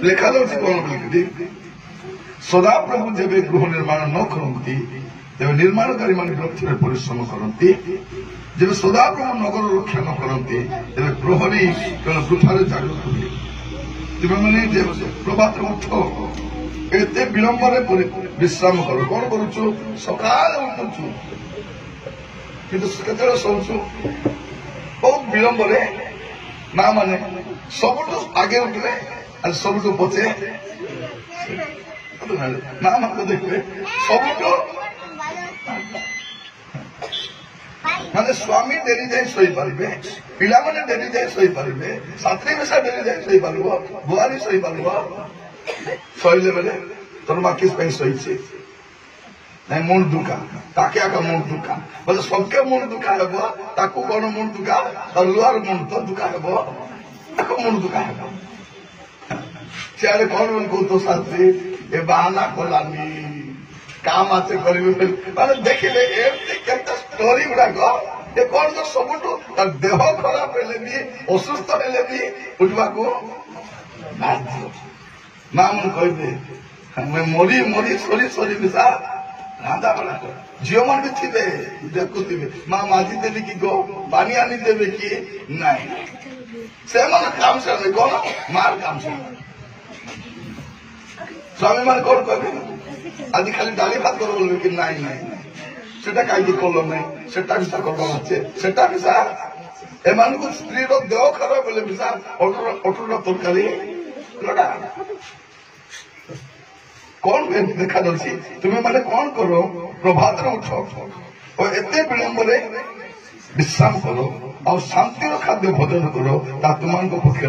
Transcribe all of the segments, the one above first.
लेखा जाऊँगी कौन बोलिकी सदा प्रभु जब गृह निर्माण न करती जब निर्माणकारी मान विरक्तिर परिश्रम करती जब सदा प्रभु नगर रक्षा न करती तेरे प्रहरी केवल वृथारे जाग रखते तुम मैंने प्रभात उठ एत विलंबरे विश्राम कर कौन करुचु सकाल उठुचु किंतु केतବେଳେ ଶୋଉଛୁ बहुत विलंबरे ना माने सबुठु आगे उठले और सबुठु पछे ना माने देखिए सबुठु माने स्वामी डेरी जाए शोई पारे पिला माने डेरी जाए शोई पारे साथी बेसा डेरी जाए शोई पार बुआरी शोई पार शोले बेले तोर माँ किस शोचे नहीं मुंड दुखा ताके आका मुंड दुखा बोले सबके मुंड दुखा है ताकू कौन मुंड दुखा और लुआर मुंड तो दुखा है ताको मुंड दुखा है सियाड़े कौन उनको तो साथी ए बहाना कलानी काम आते माने देखिले केता स्टोरी गुड़ाक ये कौन तो सबुठु देह खराब हेले भी असुस्थ हेले भी उठवा को ना मुझे कहबे मैं मरी मरी सरी सरी मिसा राधा बड़ा झील मान भी थे देखुवे माँ माजी देवी कि गो पानी आनी देवे कि नहीं से मन काम से कौन मार काम से स्वामी मान कौन कहबे आज खाली डाली भात कर बोलबे कि नहीं नहीं सेटा काई कलो नहीं सेटा विसा करबा আছে সেটা विसा এমানকু স্ত্রীর দেহ খারাপ বলে विसा অটুর তরকারি লড়া कौन देखा जाऊँगी तुम्हें मैंने कौन करो प्रभात उठ और एत विलंबरे विश्राम करो और शांति खाद्य भोजन करो तुम पक्ष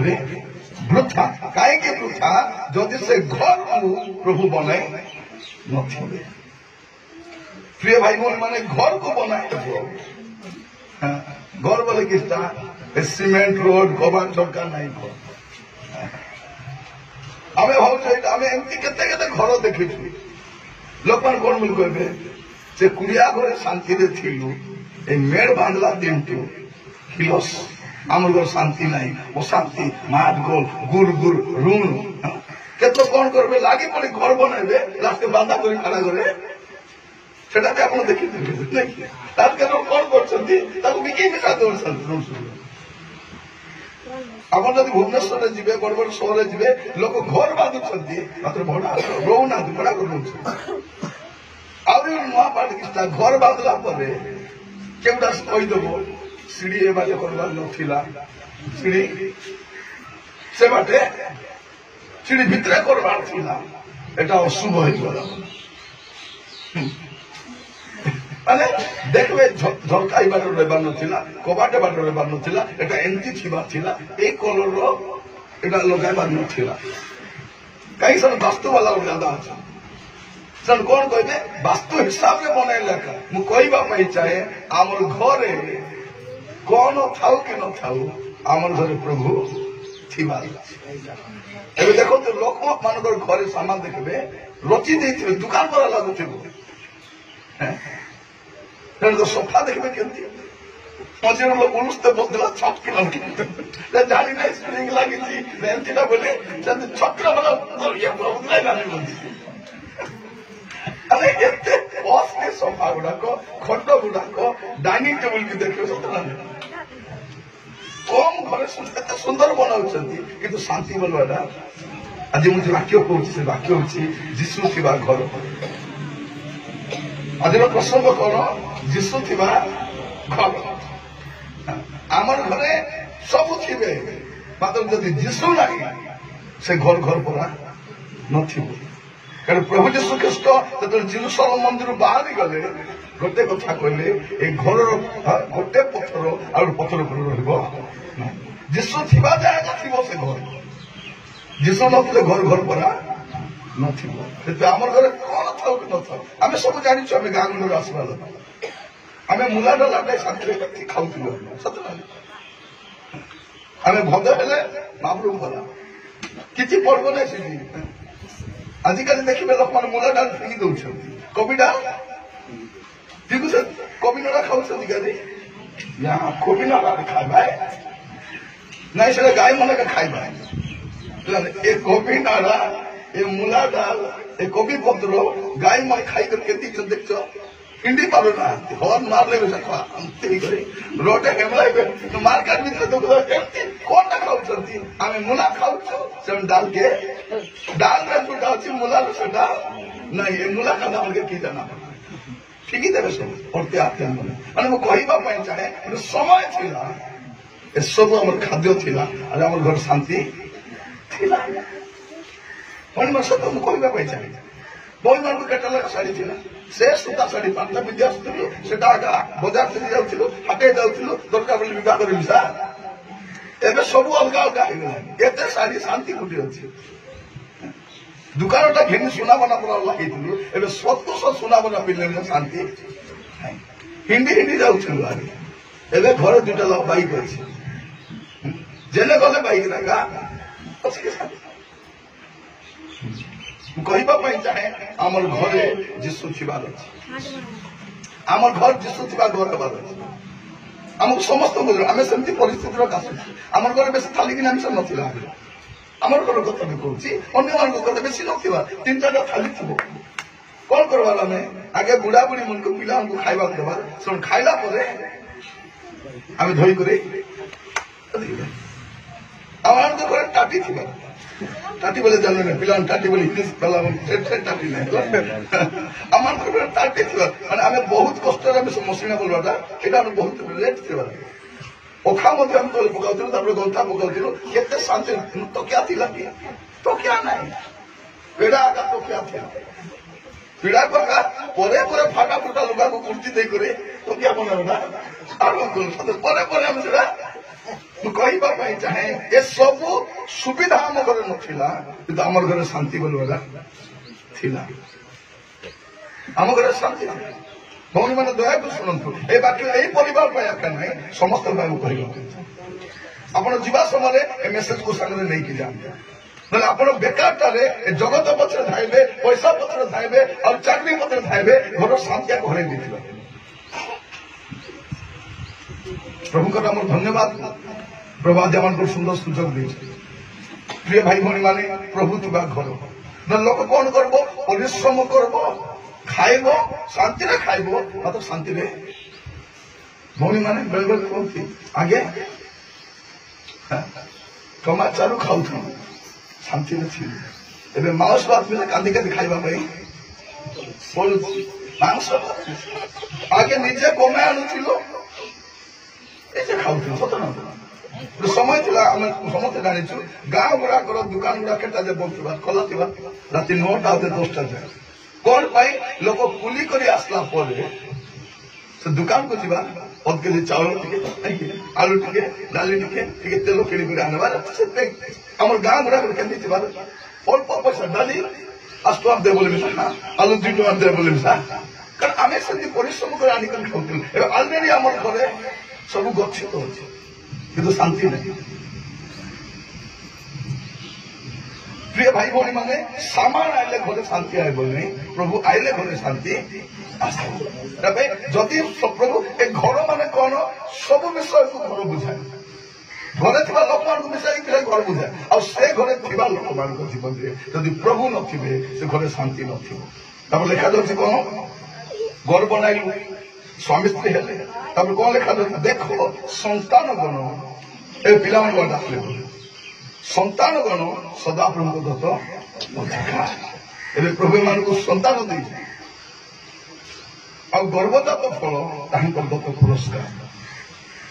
वृथा कहीं वृथा जदि से घर प्रभु बनाए न प्रिय भाई बोल माने घर को बनाए घर बोले किसटा सीमेंट रोड कबाड़ सरकार नहीं घर आमे भावुँ आम एमती केते घर देखी लोक मान कौन बोल कहे से कुड़िया घरे शांति थिलु ए मेड़ बांधला दिन टू हिलस आम घर शांति नहीं अशांति माट गोल गुर गुर ऋण केत कौन करबे लागी पड़ी घर बनइबे लास्ट बांधा कर खड़ा करे सेटा भी आपन देखि लास्ट के लोग कौन करछंती ताको बिकी मिसा दोछंती अपन जब भुवनेश्वर जी बड़ बड़ सहर जी लोक घर बांधुंट मात्र भड़ा रोना भड़ा कर नुआ पाठ किस्ता घर बांधला केवटा कहीदेव सीढ़ी ए बाटे करवार नथिला सीढ़ी से बाटे सीढ़ी भितरे करवार थिला एटा अशुभ हो गला माने देखबे झरकाई बाट रेबार नथिला कबाटे बाट रेबार नथिला एटा एंटी थिबा थिला ए कलर रो एटा लगाइबार नथिला कई सन वास्तु वाला ज्यादा আছে सन कौन कहबे वास्तु हिसाब रे बनाइल लेखा मु कहबा पई चाहे हमर घरे कौन थाउ कि न थाउ हमर घरे प्रभु थिबा एबे देखो तो लोक मानकर घरे सामान देखबे रची देथिबे दुकान पर लागुथिबो तो सोफा देखबे केमती मझे लोग उलुस्ते बसला छट किलो जानी ना स्प्रिंग लगी थी एमतीटा बोले जब छत्र वाला ये बहुत जानी बोलती अरे एते कॉस्टली सोफा गुड़ाक खट गुड़ाक डाइनिंग टेबल भी देखिए सतना कम घरे सुंदर बनाउछंती किंतु शांति बोलवाटा आज मुझे वाक्य कहूँ से वाक्य हूँ जीशु थिबा घर आज प्रसंग कौन जीशु थिबा घर आमर घरे सब थिबे मात्र जदि जीशु नहीं से घर घर पड़ा नथिबो कारण प्रभु जीशु ख्रीस्ट जब जेरुसलेम मंदिर बाहर गले गोटे कथा कहले ए घर गोटे पत्थर और पत्थर घर रहिबो जीशु थिबा जायगा थिबो से घर जीशु नथिले घर घर पड़ा नथिबो से आमर घरे कौन थाउ कि न थाउ आमे सब जानि छु आमे गां गंडर आसबा लोक आमे मुला डला नै शांति खाउथिलो सतना आमे भद हेले महाप्रभु भला किछि पड़बो नै सेठी आजिकल देखिबे लोक मान मुला डाल फेंकी दउछंती कबी डाल देखु से कबी नडा खाउछंती गादी या कबी नडा खाइबा नै से गाय मन का खाइबा ए कोबी नाड़ा ए मूला डाल ए कोबी पत्र गाय मार खाई करके देख हिंदी पारो ना हॉर्न मार ले रोटे हेमला मार्केट में तो कौन ना खाऊंगी आम मूला खाऊ से डाल के डाल में जोटा अच्छी मूला सेटा ना ये मूला खाना हमके की जाना ठीक ही देवे सब पढ़ते आते हैं मैंने वो कहवा चाहे समय थिला ए सब आम खाद्य थिला और आम घर शांति थिला पुणी मैं सत कहवा चाहे बही मान केटा लगा शाढ़ी थी से सूता शाढ़ी पांचटा पिंधि आसुलु से बजार से जाऊँ हाटे जाऊँ दरकार बोले बिहा कर एवं सब अलग अलग हो एत शाढ़ी शांति कोटी अच्छी दुकान टा घिनी सुना बना पूरा लगे सतुश सुना बना पिले शांति हिंदी हिंदी जाऊँ एवं घर दुटा बाइक अच्छे जेने गले बाइक लगा अच्छी कहवाई चाहे आमर घरे जीशु थीबार अच्छे आमर घर जीशु थी घर हबार अच्छे आमको समस्त आम सेमती परिस्थिति आमर घर बेस थाली कि आमिष नाला आमर घर कथा भी कहूँ अन्य मान घर बेस ना 3-4टा थाली थी कौन करवार आम आगे बुढ़ा बुढ़ी मन को पिला खावा देवा से खाइला आम धोक आम घर टाटी थी टाटी बोले जान ना पिला टाटी बोले इंग्लिश टाटी ना आम टाटी थी मैंने आम बहुत कष्ट मशीना बोलवाटा यहाँ बहुत रेट थी ओखा पकाऊ गंथा पकाऊ के शांति तकिया थी तकिया ना पेड़ा आगा तकिया थी पीड़ा को आगा परे फाटा फुटा लुगा को कुर्ती दे करे तकिया बनाना कहवाई चाहे ये सब सुविधा आम घर ना आम घर शांति बोलवा आम घर शांति भौणी मैंने दयाकु शुणु ये बाकी यही परिवार आखा ना समस्त कह आप जा समय मेसेज को सामने नहीं जाते ना आप बेकार जगत पचर धाइबे पैसा पचर धाइबे और चाकरी पचर धाइबे घर शांति हर प्रभु का धन्यवाद प्रभु आज आम सुंदर सुजोग दे प्रिय भाई भाई माने प्रभु थी घर लोक कौन कर परिश्रम कर खाइब शांति खाइब मात्र शांति भौणी मैंने बेले बेले कहती आगे टमाचारू खाऊ शांति थी एवं मांस भात मिले कांदी कांदी खाइबा मांस आगे निजे कमे आणुथिलो खाऊ सत ना समय थिला समस्त जाचु गाँ गुड़ाक दुकान गुड़ा के बंद खोला थी राति 9टा 10टा जाए कौन पाई लोक कुली कर आसला से दुकान को जीवा अध केजी चाउल आलू टे डाली टे तेल किणी आनबार आम गाँ गुड़ाक के अल्प पैसा डाली 8 टका दे बोले मिसा आलू 2 टका दे बोले मिसा कारण आम से परिश्रम कर आनिक खाऊ अलरेडी आम घरे सब गच्छित अच्छे किंतु शांति नहीं प्रिय भाई भाई माने सामान आइले घरे शांति आए बोले प्रभु आइले घरे शांति जदि प्रभु ए घर माने कौन सब विषय को घर बुझाए घरे थी लोक मान मिसाई घर बुझाए और से घरे थी लोक मान जीवन में जदि प्रभु नथिबे से घरे शांति नथिबो तब लिखा जाଉଛି कौन घर बनाइलु स्वामी स्त्री हेले तब कौन लिखा जाଉଛି देखो संतान गण ए पिला मन डाकले संतान गण सदा प्रभु दत्त ए प्रभु मान को संतान दी आ गर्भजात फल तांकर दत्त पुरस्कार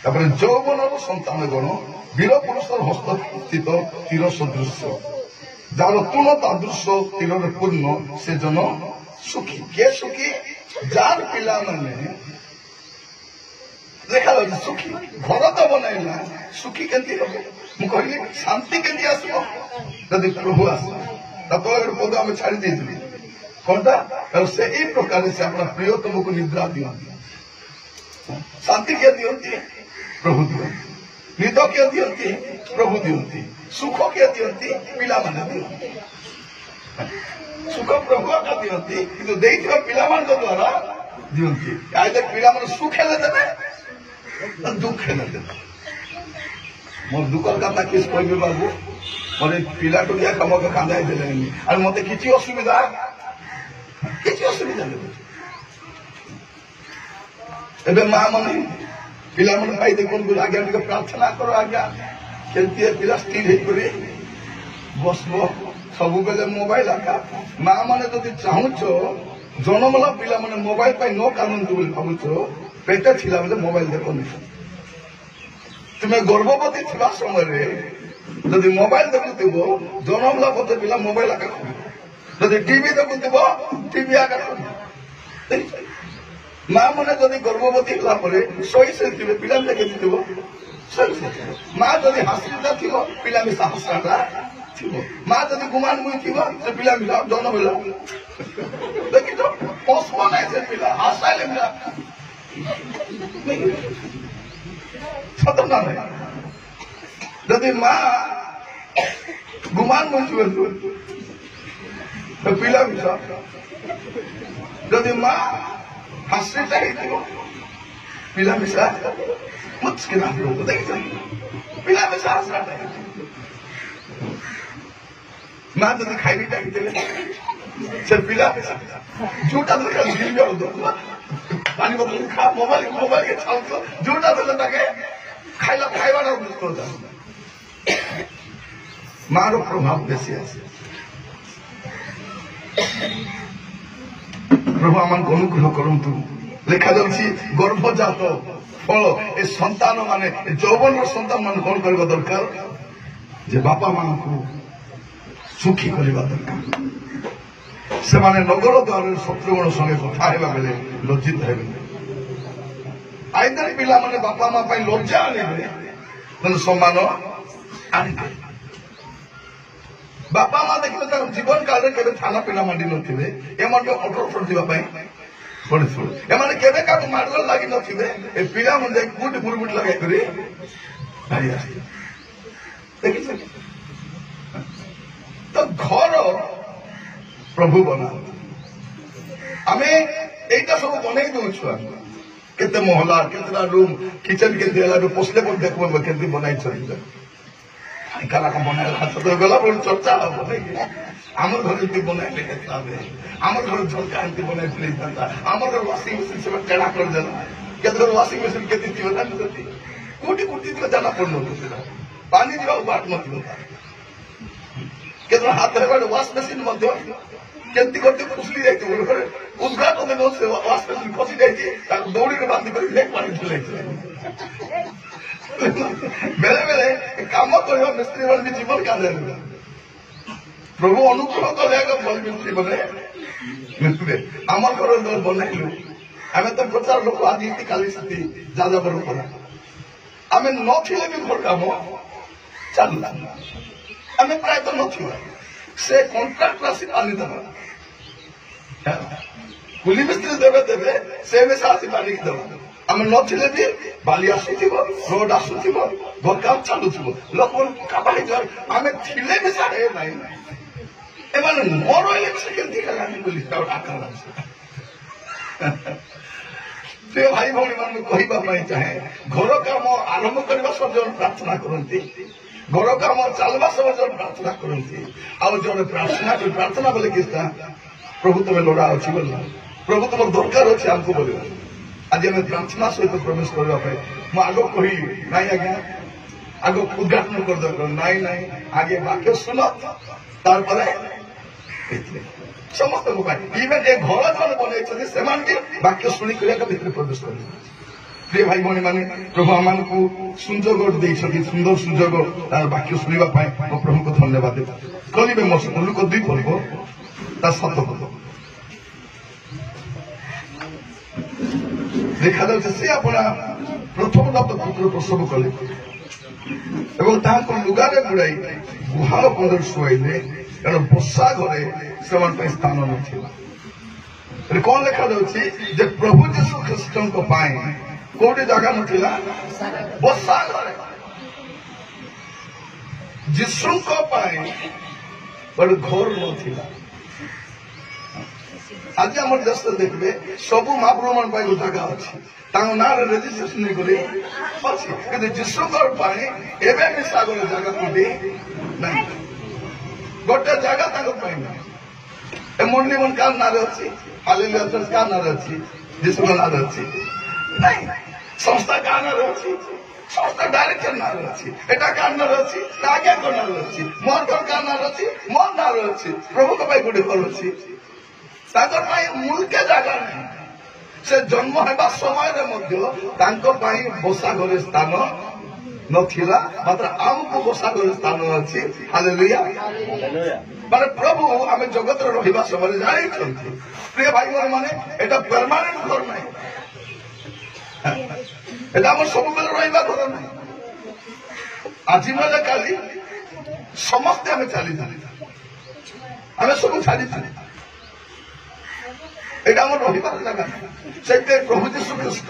तापर यौवन संतान गण वीर पुरुष हस्त स्थित तीर सदृश जार तुण तादृश तीर पूर्ण से जन सुखी के सुखी जार पिला माने देखा सुखी घर तो बनैला सुखी केंती हम कहली शांति केंती आसो जदि प्रभु आस तले पद आम छाड़ी देती कौनटा से यही प्रकार से अपना प्रियतम को निद्रा दिखती शांति किए दिखती प्रभु दिखती निद किए दिखती प्रभु दिखती सुख किए दिखती पिला माने दिखती सुख प्रभु आका दिखती कि पिला द्वारा दिखती आज पिला सुख हेले देवे दुख हेले देवे मोर दुखर कथा किस कहबे बाबू मत पिला टोलिया कम कांदाई दे मत किसी असुविधा एबे माँ मैंने पिला मन पाई देखो आज्ञा टे प्रार्थना करो आज्ञा केमती पिला स्थिर होकर बसब सब बेले मोबाइल आका माँ मैंने जब चाहूच जनमला पिला मैंने मोबाइल पाई न कानून भावुच पेटे थिला बेले मोबाइल देखनी तुम्हें गर्भवती थिबा समय जदि मोबाइल देखुव जनमला पते पिला मोबाइल आका जदि टीवी देखुव टीवी आका माँ मैंने जदि गर्भवती होला शई से पिला देखे माँ जदि हास्यता थी पिला मिसा हसराटा माँ जदि गुमान मुई थी से पिला मिला जन्म होला देखी तो पशु ना से पिला हासाइले मिला सतना नहीं जदि माँ गुमान मुई थी तो पिला मिसा जदि माँ हास्यता ही थी पिला मिसा मुश्किल पिला मिसा हसराटा माँ जब खाई से पिला झूठा दरकार पानी बोतल खा मोबाइल के छाऊ झूठा दरकार खाइला खाइबा मार प्रभाव बेसी आसे प्रभु आम अनुग्रह करतु लेखा जाऊँगी गर्भजात फल ए संतान माने यौवन संतान मान कौन करवा दरकार जे बापा मां को सुखी करवा दरकार से माने नगर द्वार शत्रुगण संगे कथा हेबा बेले लज्जित हेबे आइदर पिला माने बापा मां पाई लज्जा आनिबे नन सम्मान आनिबे बापा मां देखिबे तार जीवन काल रे केबे थाना पिला मांडी नथिबे एमन के ऑर्डर फर दिबा पाई पड़िथु एमाने केबे का मारगल लागि नथिबे ए पिला मन गुट गुरगुट लगाई करे भाई आसी देखिछ तो घर प्रभु बना आम यहीटा सब बन दौछुआ केते महला केतना रूम किचन के पोस्ले पर देखो केमती बनाई बनाइला तो गला चर्चा हम आम घर एमती बनइले आम घर झलका एमती बनई आम घर वाशिंग मशीन से टेढ़ा कर देला केते घर वाशिंग मशीन केते कोटी कोटी जाना पड़न पानी जीवा बाट मत केतना हाथ वाश मेसीन केमती करते खुसली जाइए उद्घाटन वाश मेसीन खसी जाइए दौड़ी के बांधी कर पानी ढलाई बेले बेले कम कर मिस्त्री भी जीवन का प्रभु अनुग्रह कले भल मिस्त्री बने मिस्त्री आम घर बनइलु आम तो प्रचार लोक आज काली साथी जादवर करा आम नथिले भी घर काम चलला आम प्राय तो नथिबा से कॉन्ट्राक्ट राशि पानी देवा कुली मिस्त्री देवे देवे से में साथी पानी देवा आम नथिले भी बाली आसुथिबो रोड आसुथिबो घर काम चलुथिबो लोक काबाई जाय आम थिले भी साडे नाही एमाने मोर इलेक्शन केमती कलानी पुलिस का आकार से भाई भौणी मान कहवा चाहे घर काम आरंभ करने समय प्रार्थना करती घर काम चलवा समय प्रार्थना करती आउ जड़े प्रार्थना बोले कि प्रभु तुम लोड़ा अच्छी बोल प्रभु तुम दरकार अच्छे आमको बोल आज आम प्रार्थना सहित प्रवेश करने आग कही ना आज्ञा आग उद्घाटन कर नाई नाई आगे वाक्य सुन तार समस्त इवेन ए घर जो बनई से वाक्य शुणिक भीतर प्रवेश कर प्रिय भाई भाई मैंने प्रभु आम को सुजोग सुंदर सुजोग वाक्य शुणा मो प्रभु को धन्यवाद कलिबे मो लुक 2 पढ़ब ता 7 पद देखा से अपना प्रथम पुत्र प्रसव कले लुगारे गुड़ाई गुहाल पंदर शुआईले कारण बसा घरे से स्थान ना कौन लिखा जाए प्रभु जीशु ख्रीष्ट कोटे जगह नाला बसा घरे जीशु घर ना आज आम देश देखिए सब महाप्रभु मान जगह अच्छी ना रेजिस्ट्रेशन नहीं करे अच्छी जीशु मिसा जगह कोटी नहीं गोटे जगह ए मंडी मन का ना अच्छी हालेलुया चर्च का ना अच्छी जीसु ना अच्छी नहीं संस्था का ना अच्छी संस्था डायरेक्टर ना अच्छी एटा का ना अच्छी आज्ञा को ना अच्छी मोर घर का ना अच्छी मोर ना अच्छी प्रभु को भाई गुड़े घर अच्छी ताकर भाई मूल के जगह नहीं से जन्म हेबा समय रे मध्य तांको भाई बसा घरे स्थान नथिला मात्र आमको बसा घरे स्थान अच्छी हालेलुया माने प्रभु आम जगत रहा समय जानी प्रिय भाई माने एटा परमानेंट घर ना एटा आम सब बेले रहा घर ना आज ना काली समस्ते आम चली आम सब छाड़ी এটা আমার রহিবার জায়গা সেটা প্রভু যীশু খ্রিস্ট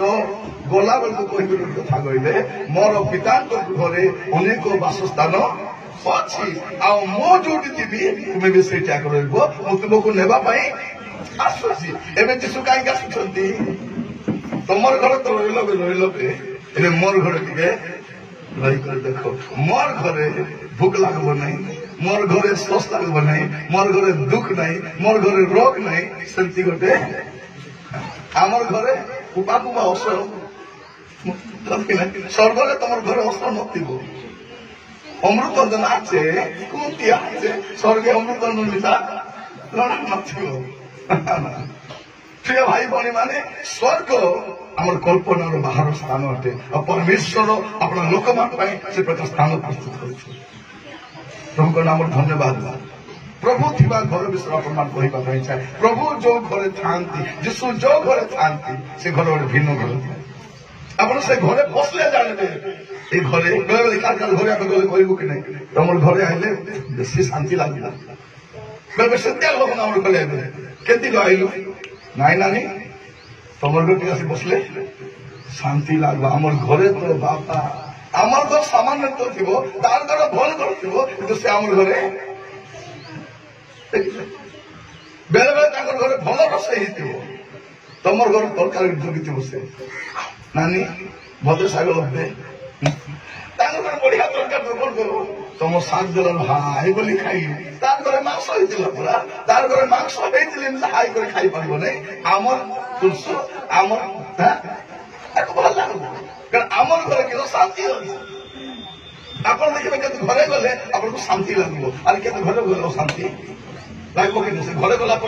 গলা বেলু কহিবে কথা কহিলে মোর পিতাଙ୍କ ঘরে অনেক বাসস্থান ଅଛି ଆଉ ମୁଁ ଯୋଉଠି ଥିବି ତୁମେ ବି ସେଇଠି ଆଗ ରହିବ ମୁଁ ତୁମକୁ ନେବା ପାଇଁ ଆସୁଛି ଏବେ ଯୀଶୁ କାହିଁକି ଆସୁଛନ୍ତି ତମର ଘର ତ ରହିଲ ଏବେ ମୋର ଘର ଟିକେ ରହିକରି ଦେଖ ମୋର ଘରେ ଭୋକ ଲାଗିବ ନାହିଁ मोर घरे शोष लागब नहीं मोर घरे दुख नहीं मोर घरे रोग नहीं सेमती गोटे आमर घरे पुपा पुपा असर स्वर्ग तुम घर असर नथिबो अमृतंजन आछे कुंती आछे स्वर्गे अमृतंजन मिसा नथिबो प्रिय भाई भनी माने स्वर्ग आमर कल्पनार बाहर स्थान अटे और परमेश्वर अपना लोक मान से प्रकार स्थान प्रस्तुत करछे प्रभु को नाम धन्यवाद प्रभु थिबा घर विषय अपमान कहवा चाहे प्रभु जो घरे थांती जीशु जो घरे थांती से घर गोटे भिन्न घर आप से घरे पसले जानते ये घरे घरे आम गले कहबू कि नहीं तुम घरे आइले बेसी शांति लगे बेले से लोक नाम गले केती आइलु नाई नानी तुम घर आसी बसले शांति लगवा आम घरे तो बापा आमर घर सामान्य तो थी तार घर भल घर थी से आम घरे बेले बेले घरे भल रोषे तुम घर तरकारी जगी से नानी भद्र शाग लगे घर बढ़िया तरकारी करो तुम शाग देल हाई बोली खाई तार घरे मांस होता पूरा तार घरे मांस होता हाई कर खाई पार नहीं आमर तुलस आमर भल लगे कारण आमर घर कि शांति आप देखिए घरे गले आपको शांति लगे और के घरे गले शांति लगो कि घरे गला के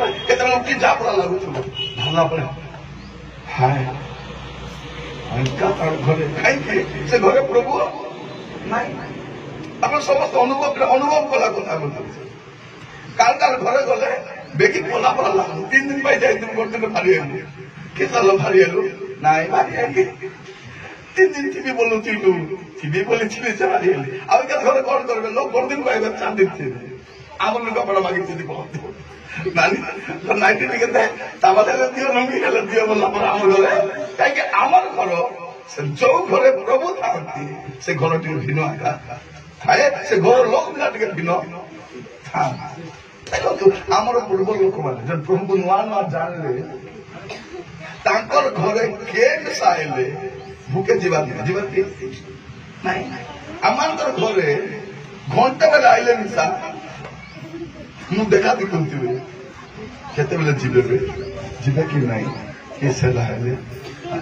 उठी जा पूरा लगुच भाला पर हाय घरे कहीं से घरे प्रभु आप समस्त अनुभव कला कथा कार कार घरे गले बेगी पला पला लगू 3 दिन जाए गोटे दिन भारी आलू कि चल भारी आलू नाई भारी आई 3 दिन टीवी बोलू टीवी बोली टीवी से भारी आली अब क्या घरे कौन करबे लोग गोटे दिन कहबे 4 दिन थे आम लोग कपड़ा मांगी थी बहुत नानी तो 90 टिके ताबादे दियो लंबी हेले दियो बोला पर आम घरे काहे आमर घर से जो घरे प्रभु थांती से घर टी भिन्न आका थाए से घर लोक बिना टिके भिन्न था देखो तो आमर पूर्व लोक माने जन प्रभु को नुआ नुआ जानले तांकर घरे के मिसाइले भूखे जीवन नहीं आम घरे घंटे बेले आइले निशा मु देखा देखुवे केते बेले जीवे कि नहीं किसे लाइले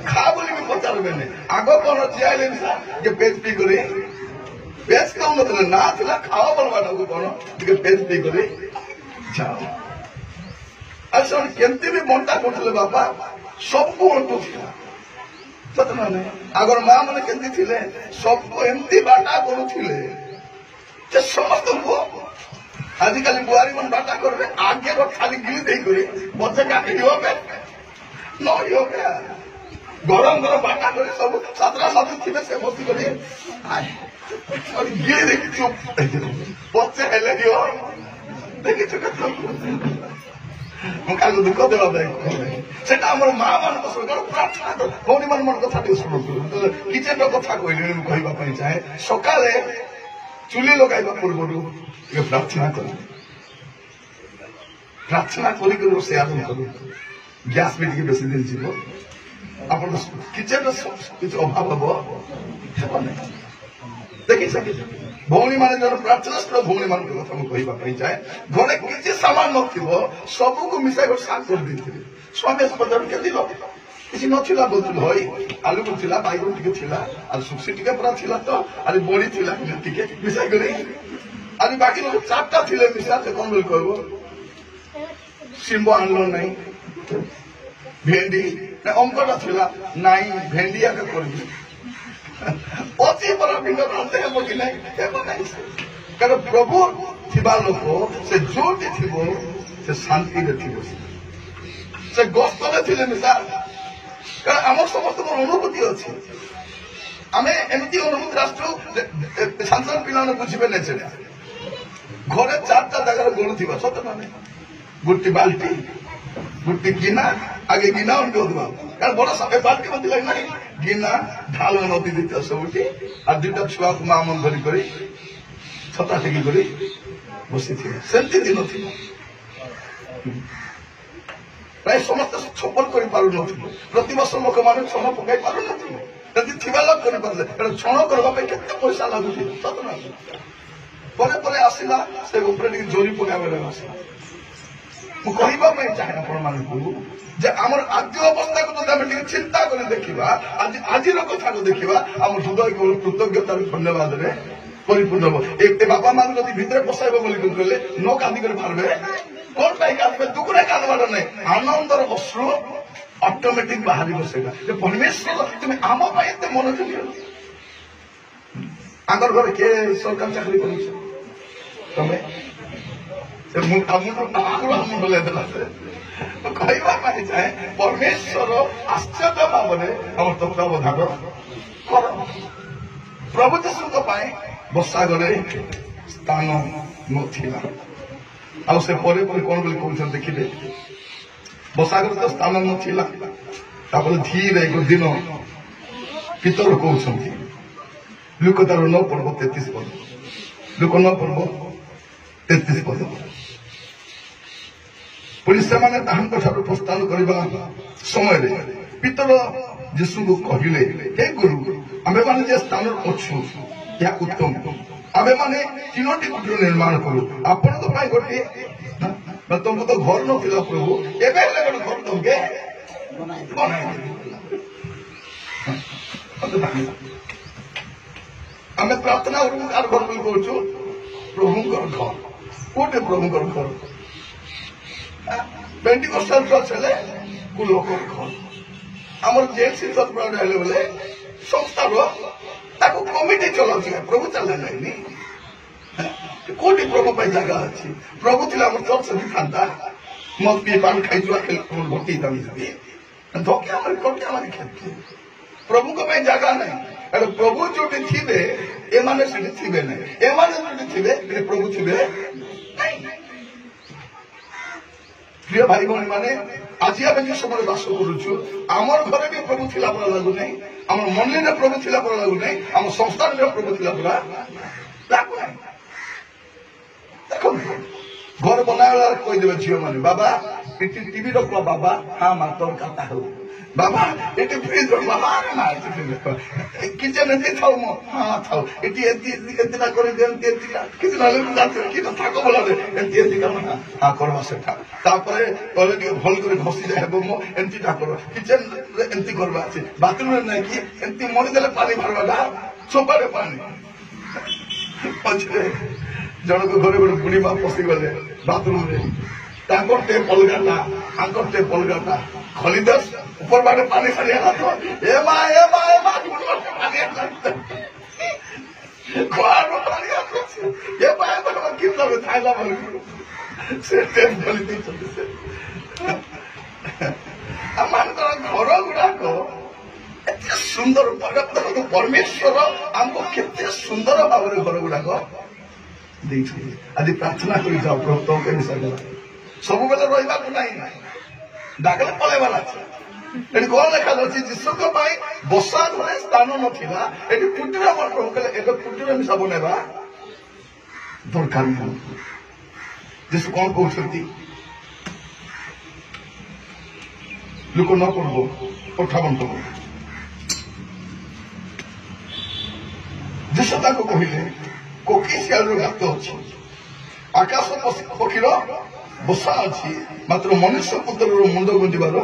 खा बोली भी पचारबे नहीं आगो कौन अच्छी आइले निशा के पेट पी करे पेट कौन नथले ना थिला खाओ बोलबा को कौन के पेट पी करे जाओ अच्छा केमती भी बंटा करथले बाबा सबको अंटू थिला सतना नहीं आगर माँ मैंने केंती थिले सबको एमती बाटा करुथिले जे समस्त को आजिकल बुआरी मन बाटा करबे आगे को खाली गिली देई करे बच्चे काटी दियो बे न हो गया गरम गरम बाटा करे सब सातरा साथी थिले से बसी करे आय और गिली देखि चुप बच्चे हेले दियो देखि चुप मुझे दुख देवा से माँ मान प्रार्थना कर भौणी मान मन कथा शुणु किचेन कथा कहवाई चाहे सका चुली लगाइबा पूर्व प्रार्थना कर प्रार्थना रोसे आरंभ कर गैस भी बेस दिन जीव आप किचेन किसी अभाव हम देखी सके भौणी मान जन प्रार्थनास्थ भौणी मान कथा कहवाई जाए घरे किसी सामान नथिबो सबको मिसाई गोटे साग कर देथिबे स्वामी पचार के दिल किसी नथिला बोतल होई आलू को थिला बाइगन टिके थिला आ सुक्सी टिके पूरा थिला तो अरे बड़ी थिला टिके मिसाई गले अरे बाकी लोग चारटा थिले मिसा से कोन बोल कहबो सिम्बो आनलो नहीं भेंडी ना अंकटा थिला नहीं भेंडी आके करबी अति बड़ा पिंड रांधे हेबो कि नहीं हेबो नहीं कारण प्रभु थिबा लोक से जोटी थिबो से शांति रे थिबो से गोस्तले थिले मिसा कारण आम समस्त अनुभूति अच्छी आम एमती अनुभूति राष्ट्र सांसद पिला बुझे ना से घरे चारटा जगार गोल थी सत ना गोटे बाल्टी गोटे गिना आगे गिना उनके कारण बड़ा साफे बाल्टी मत लगे ना गिना ढाल नदी दी सबुटी और दुटा छुआ को माँ मन धरी कर छता टेकी कर बसी थे सेमती दिन थी प्राय समस्त छपन कर प्रति वर्ष लोक मैंने क्षण पकड़ पार ना लोक कर क्षण करने के पैसा लगुच सत ना परे आसला से जोरी पकाइबा आसला मुझे चाहे आम आद्य अवस्था को जो चिंता कर देखा आज कथा को देखा आम हृदय केवल कृतज्ञता धन्यवाद परिपूर्ण हम बापा मान भितर पसाइब कहले न कांदी कर पारे कौन कांदे दुखरे कांदबार ना आनंदर अश्रु ऑटोमेटिक बाहर परमेश्वर तुम आम मन दिल आगर घर किए सरकार चाकरी कर चाहे परमेश्वर आश्चर्य भाव में आम तत्वावधान कर प्रभु जीशु बसा घरे स्थान नथिला आ से परे परे कौन बोली कहते देखिए बसा घर तो स्थान नथिला धीरे एक दिन पितर कहते लुक तार 9 पर्व 33 पद लुक 9 पर्व 33 पद पुलिस मैंने प्रस्थान करने समय पितर जीशु को कहले हे गुरु आमे माने जे स्थान अच्छु या उत्तम आमे माने 3टी कुटीर निर्माण करू आपण तो पाई गोटे तुमको तो घर न थिला प्रभु एबे ले गोटे घर तुमके बनाई आमे प्रार्थना घर बोली कहूँ प्रभुंकर घर कोटे प्रभुंकर घर पेंटिकस्टल चर्च हेले को लोक घर आमर जेल शिक्षक हेले बोले संस्थार कमिटी चलाऊ प्रभु चल कोटी प्रभु जगह अच्छी प्रभु थी चर्च भी था मत पी पान खाई भर्ती धोके प्रभु को जगह नहीं प्रभु जो थे एमाने थे ना एमाने जो थे प्रभु थे प्रिय भाई भाई मैंने आज आम जो समय बास करुचु आमर घरे भी प्रभु थिला पड़ा लगु नहीं आम मंदिर में प्रभु थिला पड़ा लगु नहीं आम संस्थान में प्रभु थिला पड़ा लागु नहीं देखो घर बनाया कहीदेवे झील मैंने बाबा टीवी रख बाबा हाँ माँ तोर खाता हो बाबा ये फ्रिज रख बाबा किचन एमती था हाँ था थाको बोला हाँ करवा से भल कर घसी जाए एमती कर किचन एमती करवा अच्छे बाथरूम ना कि एमती मरी देले पानी भरवा सोफा पानी पछे जनक घर गोटे बुढ़ी माँ पशि गले बाथरूम टेप अलगाटा आंकर टेप अलगाटा खलीदास ऊपर बाटे पानी खाली तो ए माँ पानी ये कितना थाइला से टेप खोली दी घर गुड़ाक सुंदर परमेश्वर आमको केते सुंदर भाव में घर गुड़ाक आज प्रार्थना कर प्रभु तो विषय सब बेले रहा डाकले पलैबार कौन लिखा जाए जीशु बसा घरे स्थान नाला कुटीर प्रभु कहले ए कुटीर मिसा बनवा दरकार जीशु कौन कहते लोक न पड़ब 58 जीशु कहले कोकिशियाल गात अच्छी आकाश पक्षीर बसा अच्छी मात्र मनुष्य पुत्र मुंड गुंजार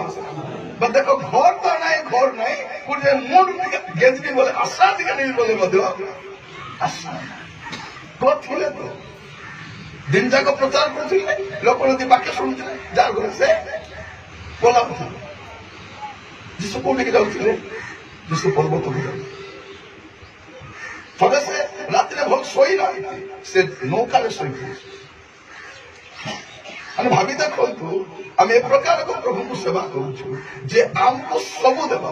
देख घर तो ना घर ना गोटे मुंड गेंजी बोले आशा टी बोले आशा थे तो दिन जाक प्रचार करुले लोक बाक्य शुणुले जार घर से बोला जीशु कौटी जाऊे जीशु पर्वत को जाऊ थे से रात भल शोई ना से नौकार शोई भावी देखु आम ए प्रकार प्रभु को सेवा करुचु जे आमको सबू देवा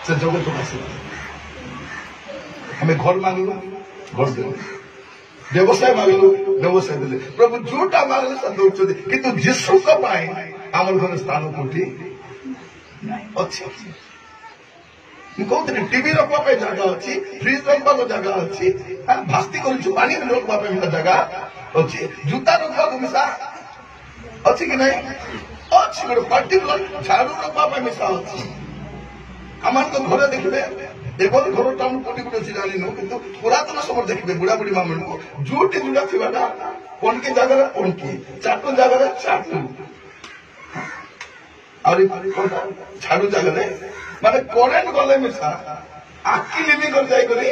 से जगत को आस हमें घर मांगलु घर दे व्यवसाय मांगलु व्यवसाय दे प्रभु जोटा मांगले से दौर किंतु जीशु आम घर स्थान कौटी अच्छी कहते टीवी रखा जगह अच्छी फ्रिज रखा जगह अच्छी भास्ती पानी रखा जगह अच्छी जूता रखा मिशा अच्छी कि नहीं अच्छी गोटे पर्टिकुलर झाड़ू रखा मिशा अच्छी आम घर देखिए एवं घर टाउन कोटी कोटी अच्छी जानी कि पुरातन समय देखिए बुढ़ा बुढ़ी माँ मान जोटी जोड़ा थी पणकी जगह पणकी चाटू जगह चाटू झाड़ू जगह माने करेन्ट गले मिशा आखि लिमी कर जाई करी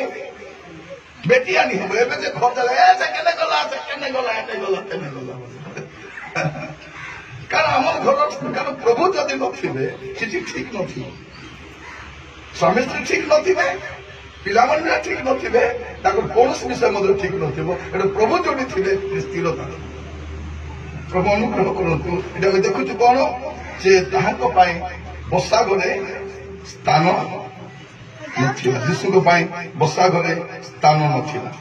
बेटी आनी हम एबे जे घर चले ए से केने गला एते गला कारण हमर घर कारण प्रभु जदि नथिबे किछि ठीक नथि स्वामी स्त्री ठीक नथिबे पिला मन ठीक नथिबे ताको कोनस विषय मधुर ठीक नथिबो एटा प्रभु जोडी थिबे स्थिरता प्रभु अनुग्रह करंतु एटा देखुछु कोन जे ताहाको पाई बसा गले स्थान नथिला जीशु बसा घरे स्थान नथिला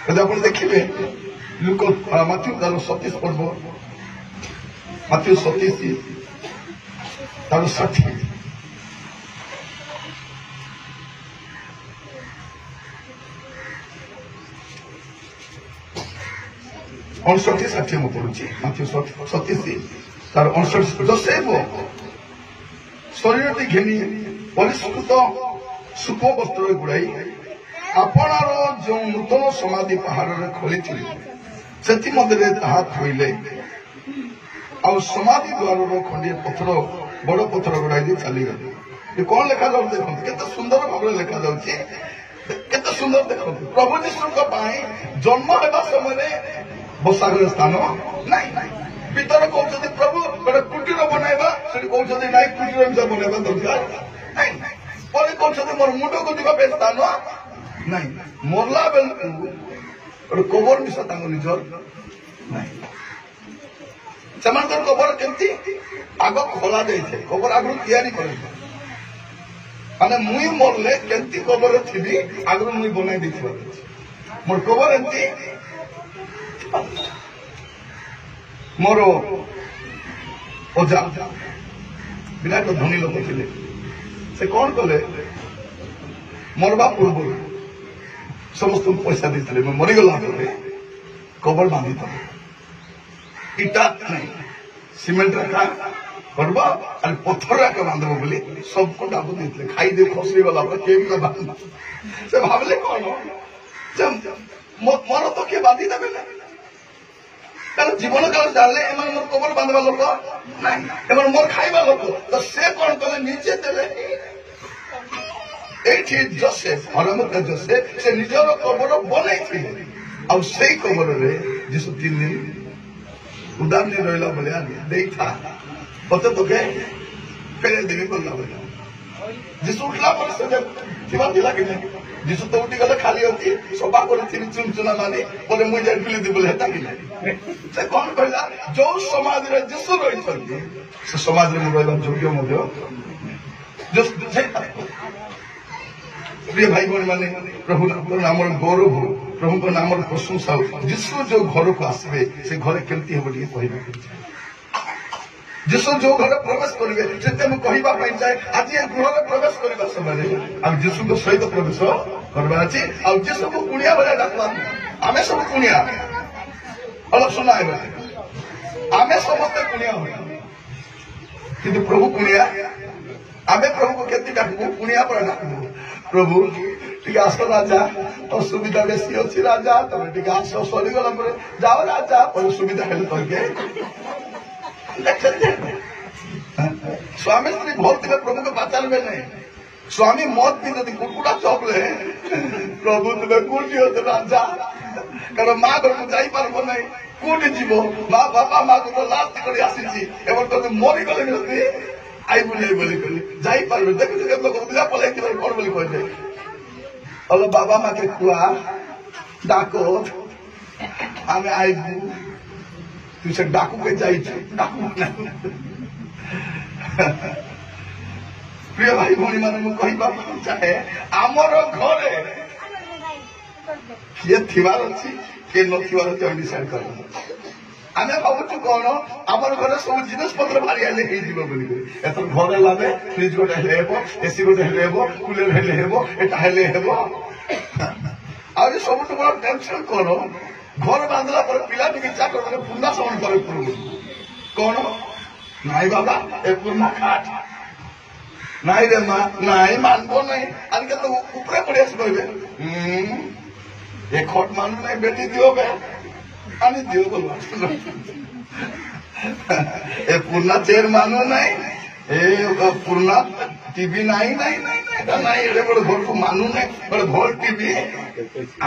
यदि आप देखिए लुक माथ्यू 27 पर्व माथ्यू 27 तार 60 59 60 मैं पढ़ुची माथ्यू 27 तार 59 जोसेफ शरीर घेनी परिष्कृत सुख वस्त्र गुड़ाई आपणार जो नूतन समाधि पहाड़ खोली से थोइले आ समाधि द्वार खंडे पथर बड़ पथर गुड़ाई चलीगले कौन लेखा जाऊ देखते केते सुंदर भाव लेखा जाऊे केते सुंदर देखते प्रभु जीशु जन्म होगा समय बसागर स्थान नहीं भीतर कहते प्रभु गोटे कुटीर बनवा कहते ना कुटीर मिसा बनवा दरकार नहीं पर कहते मोर मुंड को जावाई स्थान नहीं मरला बेलू गोटे कबर मिसा निजर नहीं से कबर केमती आग खोला जाए कबर आगु तैयारी कर माने मुई मरले केमती कबर थी आगु मुई बनाई देती मोर कबर एमती मोर ओजा विराट धनी लोक थे से कौन कले मरवा पूर्व समस्त पैसा देते मरीगला कबर बांधी इटा नहीं सीमेंट रखा करब और पत्थर रखा बांधब बोली सबको डाक देते खाई दे खसी गला बांध से भावले कौन मोर तो किए बांधी देवे ना कारण जीवन काल जानले एम मोर कबर बांधवा लोक ना मोर खाइबा लोक तो से कौन कले नीचे देले एठी जोसेफ हरमुख जोसेफ से निजर कबर बनाई आ से कबर रे जीशु 3 दिन उदार नहीं रहा बोलिया नहीं था बते तो के फेरे देवी बोलना बोला जीशु उठला पर से थिबा दिला कि नहीं जीशु तो उठी गले खाली होती सभा कर चुनचुना मानी बोले मुझे जाइली दी बोले हेता कि नहीं से कौन कहला जो समाज रे जीशु रही से समाज रे रहबा योग्य मध्य जो प्रिय भाई बहन माने प्रभु नाम गौरव हो प्रभु को नाम प्रशंसा हो जीशु जो घर को आसवे से घर केमती हम कह जीशु जो घर प्रवेश करेंगे से मुझे कहवाई चाहे आज ये गृह प्रवेश करने समय आम जीशु को सहित प्रवेश करवा अच्छी आ जीशु को कुणिया भाया डाकवा आम सब कुणिया अलग सुना आम समस्ते कुणिया हो कि प्रभु कुणिया आम प्रभु को केती डाकबू कुणिया पर डाकबू प्रभु टिके आस राजा असुविधा बेसी अच्छी राजा तमें टिके आस सरी गला जाओ राजा पर सुविधा हेल्ले करके स्वामी स्त्री भोल थे प्रभु को पचारे नहीं स्वामी मत पीते कुकुड़ा चौकले प्रभु तुम्हें कौटी होते राजा कारण माँ घर को जापर ना कौटी जीव माँ बापा माँ को लास्ट कर आसी तुम मरी गले आई बोली जापर देखिए लोग पूजा पलि कौन बोली कहते हेलो बाबा माँ के खुआ डाको आम आईबू तू से डाकू के जाइए प्रिय भाई भौणी मान कहवा चाहे आमर घरे किए थिबार अच्छी किए नथिबार अच्छी हम डिसाइड कर आम भावुँ कौन आमर घरे सब जिनिस पत्र भारी आले एत घर लागे फ्रिज गोटे हेले हेबो एसी गोटे हेले हेबो कूलर हेले हेबो एटा हेले हेबो आ सब बड़ टेंशन कौन घर बांधला पर पिला टिके चाकर पुना समन करे कौन नाई बाबा ए पुना खाट नाई रे माँ नाई मानबो नहीं आज के तो ऊपर पड़े कहबे ए खट मानू नहीं बेटी दियो बे आनी दियो बोलो ए पुना चेर मानू नहीं ए पुना टीवी नहीं नहीं नहीं नहीं एडे बड़ घर को मानू नहीं बड़ भल टीवी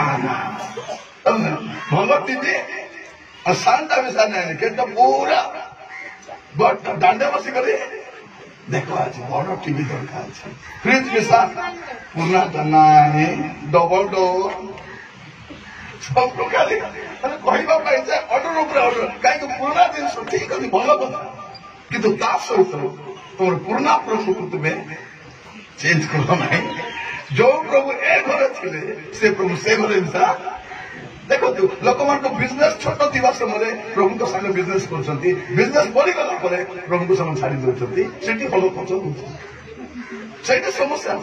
आना भल टीवी और शांता विषा नहीं के पूरा दांडे बसी करे देखो आज बड़ टीवी दरकार फ्रिज मिसा पुना ना डबल डोर सब प्रकार कहवा अर्डर अर्डर कहीं पुराना जिन ठीक अच्छे भल कथा कि सहित तुम पुराना प्रभु को तुम्हें चेंज कर ना जो प्रभु ए घर थे से प्रभु से घर मिसा देखो लोक मान बिजनेस छोट थी समय प्रभु संगे बिजनेस कर बढ़ीगला प्रभु को छाड़ी दौरान भल खर्च समस्या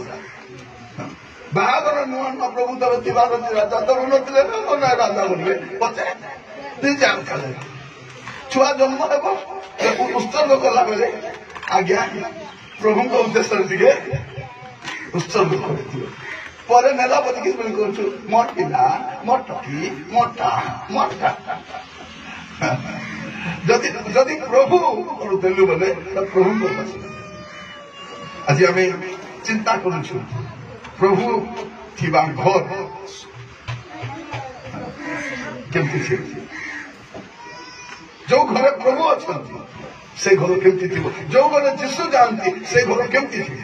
बाहर नुआ नुआ प्रभु तब राजा तो ना राजा बोले पचे निजे छुआ जन्म हे उत्सर्ग कला बेले आज्ञा प्रभु उद्देश्य टे उत्सर्ग कर पर नेला पति कहूँ मो पिला मो टकी मोटा मोटा जदि प्रभु देलु बोले प्रभु आज आम चिंता करूँ प्रभु थिबा घर केमती जो घर प्रभु अच्छा से घर केमती थी जो घर जीशु जानती से घर केमती थी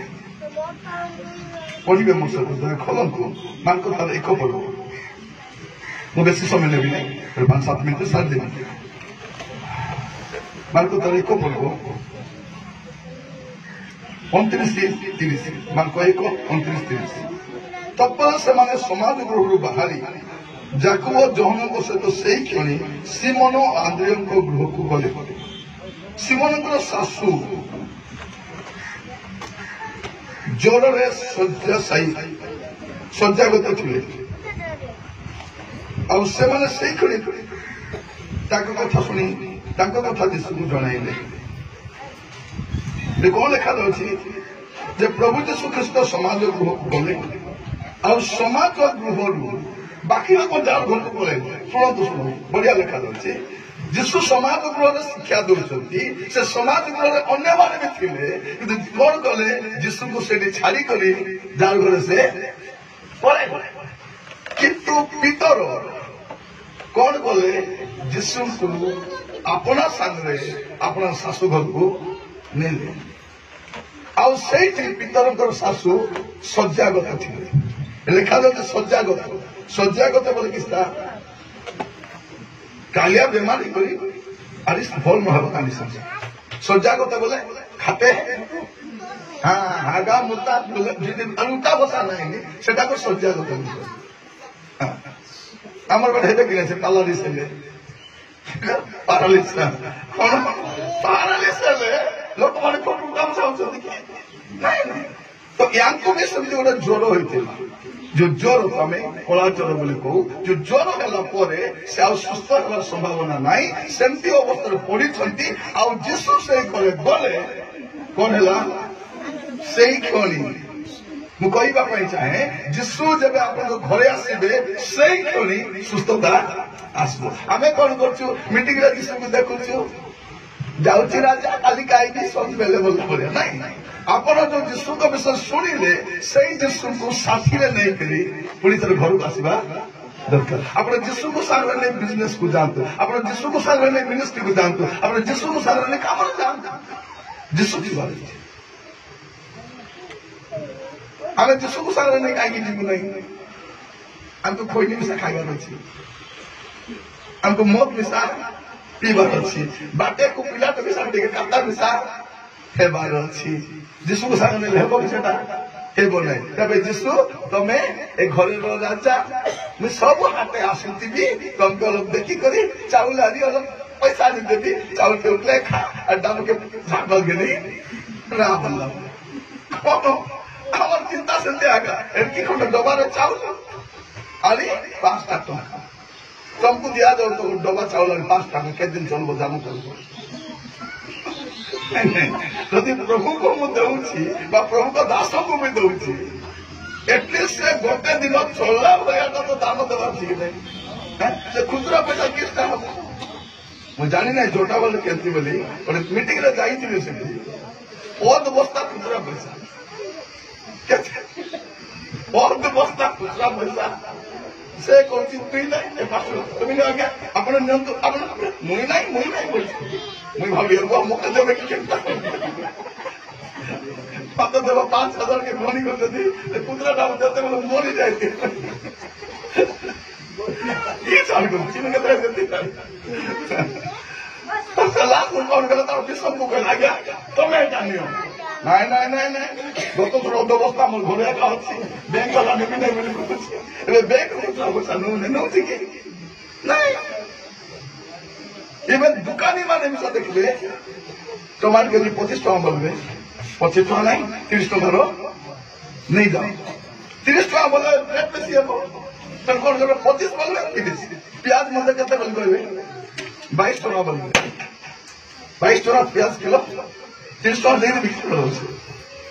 पढ़े मो सहित खोलू मान कथा एक पढ़ मु बेसी समय नेबी नहीं 5-7 मिनट सार देवी मान कथा एक पढ़ 29-30 मान 1-29-30 तत्पर से समाज गृह बाहरी जाकुब जहन सहित से क्षणी सिमोन आंद्रिय गृह को गले सिमोन शाशु जोर शज्जागत थे से कथा शुणी कथा जीशु को जन कौन लिखा जाए प्रभु जीशु ख्रीस्ट समाज गृह को गले आ समाज गृह बाकी लोग जार घर को गले शुणु शुणु बढ़िया लिखा जाए जीशु समाज गृह शिक्षा दौरान से समाज गृह अन्य मैंने भी थे कौन कले जीशु को से छाड़ी कर जार घर से किंतु पितर कौन कले जीशु को अपना सांगे अपना शाशु घर को नेले आई पितर शाशु शज्जागत थे लिखा जाए शज्जागत बोले कि कालिया बेमारी करी अरे भल न शज्जागत बोले खाते हाँ हागा मुता उल्टा बसा नहीं सेटा को शज्जागत आमर बड़े हेबे कि पारालिस पारालिस कौन पारालिस लोक मैंने काम चाहते तो यांको भी समझे गोटे ज्वर होता जो ज्वर तमें कला ज्वर बोले कहू जो ज्वर है से सुस्थ होवार संभावना नाई सेमती अवस्था पड़ी जीशु से गले कौन है से क्षणी ମୁଁ କହିବା ପାଇଁ ଚାହେଁ ଯୀଶୁ ଯେବେ ଆପଣଙ୍କ ଘରେ ଆସିବେ ସେଇ କ୍ଷଣି ସୁସ୍ଥତା ଆସିବ। ଆମେ କଣ କରୁଛୁ ମିଟିଂରେ ଯୀଶୁକୁ ଦେଖୁଛୁ ଯାଉଛି ରାଜା କାଲି ଖାଇକି ସବୁବେଳେ ବୋଲା ଭଳିଆ ନାଇଁ। ଆପଣ ଯୋଉ ଯୀଶୁଙ୍କ ବିଷୟ ଶୁଣିଲେ ସେଇ ଯୀଶୁଙ୍କୁ ସାଥିରେ ନେଇକରି ପୁଣି ଥରେ ଘରକୁ ଆସିବା ଦରକାର। ଆପଣ ଯୀଶୁକୁ ସାଙ୍ଗରେ ନେଇ ବିଜନେସ କୁ ଯାଆନ୍ତୁ, ଆପଣ ଯୀଶୁକୁ ସାଙ୍ଗରେ ନେଇ ମିନିଷ୍ଟ୍ରି କୁ ଯାଆନ୍ତୁ, ଆପଣ ଯୀଶୁକୁ ସାଙ୍ଗରେ ନେଇ କାମରେ ଯାଆନ୍ତୁ। ଯୀଶୁ ଥିବାର ଅଛି। ଆମେ ଯୀଶୁକୁ ସାଙ୍ଗରେ ନେଇ କାହିଁକି ଯିବୁ ନାହିଁ? ଆମକୁ ଖୋଇନି ମିଶା ଖାଇବାର ଅଛି, ଆମକୁ ମଦ ମିଶା ପିଇବାର ଅଛି, ବାଟକୁ ପିଲାଟେ ମିଶା ଟିକେ କାତା ମିଶା ହେବାର ଅଛି। ଯୀଶୁକୁ ସାଙ୍ଗରେ ନେଲେ ହେବ କି ସେଟା? ହେବ ନାହିଁ। ତେବେ ଯୀଶୁ ତମେ ଏ ଘରର ରାଜା, ମୁଁ ସବୁ ହାତେ ଆସୁଥିବି, ତମକୁ ଅଲଗ ଦେଖିକରି ଚାଉଳ ଆଣି ଅଲଗ ପଇସା ଦେବି, ଚାଉଳ ଉଠଲେ ଖା আর দামকে ঝাঁকল গেলি না বললাম আমার চিন্তা সেতে আগা এমনি খন্ড ডবারে চাউল আরে 5 টাকা ତମକୁ ଦିଆଯାଉ ତ ଡବା ଚାଉଳ 5 ଟଙ୍କା କେତେ ଦିନ ଚଳିବ ଜାମୁ କରିବ? ଯଦି ପ୍ରଭୁଙ୍କୁ ମୁଁ ଦଉଛି ବା ପ୍ରଭୁଙ୍କ ଦାସଙ୍କୁ ବି ଦଉଛି ଏଟଲିଷ୍ଟ ସେ ଗୋଟେ ଦିନ ଚଳିଲା ଭଳିଆଟା ତ ଦାମ ଦେବାର ଠିକ ନାହିଁ। ସେ ଖୁଚୁରା ପଇସା କିସ୍ଟା ହବ ମୁଁ ଜାଣି ନାହିଁ। ଯୋଟା ବୋଲେ କେମିତି ବୋଲି ଗୋଟେ ମିଟିଂରେ ଯାଇଥିଲି ସେଠି ଅଧ ବସ୍ତା ଖୁଚୁରା ପଇସା, ଅଧ ବସ୍ତା ଖୁଚୁରା ପଇସା। ସେ କହୁଛି ତୁଇ ନାହିଁ তুমি আজ্ঞা ଆପଣ ନିଅନ୍ତୁ, ଆପଣ ମୁଇଁ ନାହିଁ বলছি। ମୁଇଁ ଭାବି ମତେ ଦେବେ କି କେମିତି ମତେ ଦେବ 5,000 কে ଗଣି କରିଛନ୍ତି କୁତୁରାଟା ଯେତେବେଳେ ମରି ଯାଇଛି ଇଏ ଚାଲୁ କରୁଛି କେତେ ଲାଷ୍ଟ କଣ କଲେ ତାର ବିଷମକୁ କହିଲା ଆଜ୍ଞା ତମେ ଏଇଟା ନିଅ। ନାଇଁ ନାଇଁ ନାଇଁ ନାଇଁ ଗତ ଥର ଅବସ୍ଥା ମୋର ଘରେ ଏକା ଅଛି, ବ୍ୟାଙ୍କ ବାଲା ନେବି ନାହିଁ ବୋଲି କହୁଛି। ଏବେ ବ୍ୟାଙ୍କ ପଇସା ନେଉଛି କି ନାଇଁ? ଏବେ ଦୋକାନୀ ମାନେ ମିଶା ଦେଖିବେ ଟମାଟୋ କେଜି 25 ଟଙ୍କା ବୋଲବେ, 25 ଟଙ୍କା ନାହିଁ 30 ଟଙ୍କାର ନେଇଯାଅ। 30 ଟଙ୍କା ବୋଲେ ରେଟ୍ ବେଶୀ ହେବ, କଣ କରିବେ 25 ବୋଲବେ 30। ପିଆଜ ମତେ କେତେ ବୋଲି କହିବେ 22 ଟଙ୍କା ବୋଲବେ, 22 ଟଙ୍କା ପିଆଜ କିଲୋ 30 ଟଙ୍କା ଦେଇକି ବିକ୍ରି କରାଉଛି।